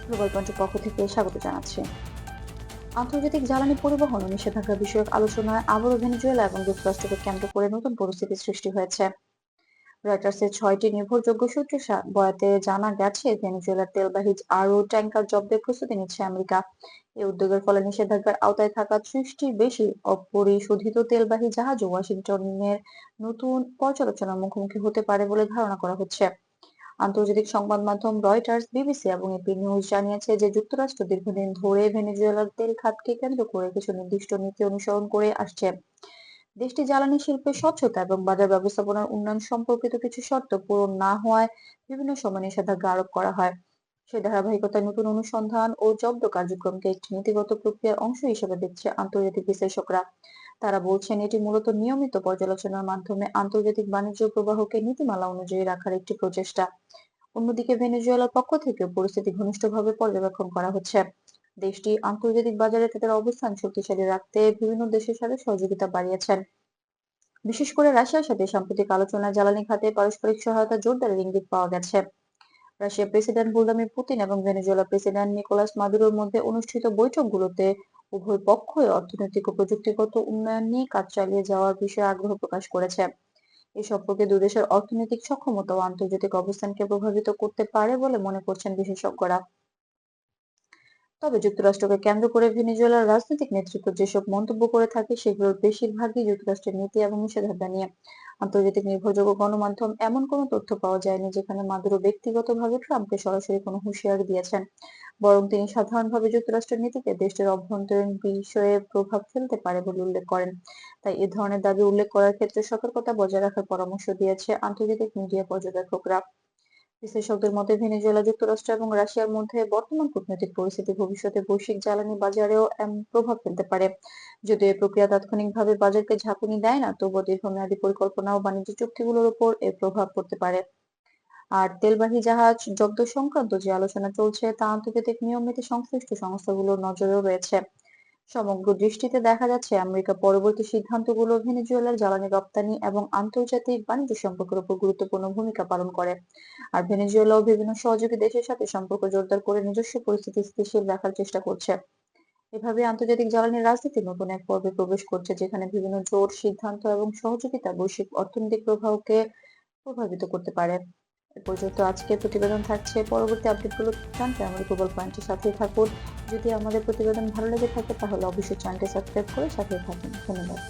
Global পয়েন্টের পক্ষ থেকে স্বাগত জানাচ্ছি। আন্তর্জাতিক জ্বালানি পরিবহন ও নিষেধাজ্ঞা বিষয়ক আলোচনায় আবারও ভেনেজুয়েলা এবং যুক্তরাষ্ট্রকে কেন্দ্র করে নতুন পরিস্থিতির সৃষ্টি হয়েছে। রয়টার্সের 6টি নির্ভরযোগ্য সূত্রে বয়াতে জানা গেছে, ভেনেজুয়েলার তেলবাহী আরও ট্যাংকার জব্দের প্রস্তুতি নিচ্ছে আমেরিকা। এই উদ্যোগের ফলে নিষেধাজ্ঞার আওতায় থাকা 30টির বেশি অপরিশোধিত তেলবাহী জাহাজ ওয়াশিংটনের নতুন পর্যালোচনার মুখোমুখি হতে পারে বলে ধারণা করা হচ্ছে। আন্তর্জাতিক সংবাদ মাধ্যম রয়টার্স, বিবিসি এবং এপি নিউজ জানিয়েছে যে যুক্তরাষ্ট্র দীর্ঘদিন ধরে ভেনেজুয়েলার তেল খাতকে কেন্দ্র করে কিছু নির্দিষ্ট নীতি অনুসরণ করে আসছে। দেশটি জ্বালানি শিল্পের স্বচ্ছতা এবং বাজার ব্যবস্থাপনার উন্নয়ন সম্পর্কিত কিছু শর্ত পূরণ না হওয়ায় বিভিন্ন সময় নিষেধাজ্ঞা আরোপ করা হয়। সেই ধারাবাহিকতায় নতুন অনুসন্ধান ও জব্দ কার্যক্রমকে একটি নীতিগত প্রক্রিয়ার অংশ হিসেবে দেখছে আন্তর্জাতিক বিশ্লেষকরা। তারা বলছেন, এটি মূলত নিয়মিত পর্যালোচনার মাধ্যমে আন্তর্জাতিক বাণিজ্য প্রবাহকে নীতিমালা অনুযায়ী রাখার একটি প্রচেষ্টা। অন্যদিকে ভেনেজুয়েলার পক্ষ থেকে পরিস্থিতি ঘনিষ্ঠভাবে পর্যবেক্ষণ করা হচ্ছে। দেশটি আন্তর্জাতিক বাজারে তাদের অবস্থান শক্তিশালী রাখতে বিভিন্ন দেশের সাথে সহযোগিতা বাড়িয়েছেন। বিশেষ করে রাশিয়ার সাথে সাম্প্রতিক আলোচনায় জ্বালানি খাতে পারস্পরিক সহায়তা জোরদারের ইঙ্গিত পাওয়া গেছে। রাশিয়ার প্রেসিডেন্ট ভ্লাদিমির পুতিন এবং ভেনেজুয়েলার প্রেসিডেন্ট নিকোলাস মাদুরোর মধ্যে অনুষ্ঠিত বৈঠকগুলোতে উভয় পক্ষই অর্থনৈতিক ও প্রযুক্তিগত উন্নয়ন নিয়ে কাজ চালিয়ে যাওয়ার বিষয়ে আগ্রহ প্রকাশ করেছে। এ সম্পর্কে দুই দেশের অর্থনৈতিক সক্ষমতা ও আন্তর্জাতিক অবস্থানকে প্রভাবিত করতে পারে বলে মনে করছেন বিশেষজ্ঞরা। তবে যুক্তরাষ্ট্রকে কেন্দ্র করে ভেনেজুয়েলার রাজনৈতিক নেতৃত্ব যেসব মন্তব্য করে থাকে, সেগুলোর বেশিরভাগই যুক্তরাষ্ট্রের নীতি এবং নিষেধাজ্ঞা নিয়ে। আন্তর্জাতিক নির্ভরযোগ্য গণমাধ্যম এমন কোনো তথ্য পাওয়া যায়নি যেখানে মাদুরো ব্যক্তিগতভাবে ট্রাম্পকে সরাসরি কোনো হুঁশিয়ারি দিয়েছেন। বরং তিনি সাধারণভাবে যুক্তরাষ্ট্রের নীতিতে দেশটির অভ্যন্তরীণ বিষয়ে প্রভাব ফেলতে পারে বলে উল্লেখ করেন। তাই এ ধরনের দাবি উল্লেখ করার ক্ষেত্রে সতর্কতা বজায় রাখার পরামর্শ দিয়েছে আন্তর্জাতিক মিডিয়া পর্যবেক্ষকরা। বিশ্লেষকদের মতে, ভেনেজুয়েলা, যুক্তরাষ্ট্র এবং রাশিয়ার মধ্যে বর্তমান কূটনৈতিক পরিস্থিতি ভবিষ্যতে বৈশ্বিক জ্বালানি বাজারেও প্রভাব ফেলতে পারে। যদিও এই প্রক্রিয়া তাৎক্ষণিকভাবে বাজারকে ঝাঁকুনি দেয় না, তবুও দীর্ঘমেয়াদী পরিকল্পনা ও বাণিজ্য চুক্তিগুলোর উপর এর প্রভাব পড়তে পারে। আর তেলবাহী জাহাজ জব্দ সংক্রান্ত যে আলোচনা চলছে, তা আন্তর্জাতিক নিয়ম নীতি সংশ্লিষ্ট সংস্থাগুলোর নজরেও রয়েছে। সমগ্র দৃষ্টিতে দেখা যাচ্ছে, আমেরিকা পরবর্তী সিদ্ধান্তগুলো ভেনেজুয়েলার জ্বালানি রপ্তানি এবং আন্তর্জাতিক বাণিজ্য সম্পর্কের উপর গুরুত্বপূর্ণ ভূমিকা পালন করে। আর ভেনেজুয়েলাও বিভিন্ন সহযোগী দেশের সাথে সম্পর্ক জোরদার করে নিজস্ব পরিস্থিতি স্থিতিশীল রাখার চেষ্টা করছে। এভাবে আন্তর্জাতিক জ্বালানি রাজনীতি নতুন এক পর্বে প্রবেশ করছে, যেখানে বিভিন্ন জোট, সিদ্ধান্ত এবং সহযোগিতা বৈশ্বিক অর্থনৈতিক প্রবাহকে প্রভাবিত করতে পারে। এ পর্যন্ত আজকের প্রতিবেদন থাকছে। পরবর্তী আপডেটগুলো জানতে আমাদের গ্লোবাল পয়েন্টের সাথেই থাকুন। যদি আমাদের প্রতিবেদন ভালো লেগে থাকে তাহলে অবশ্যই চ্যানেলটি সাবস্ক্রাইব করে সাথে থাকুন। ধন্যবাদ।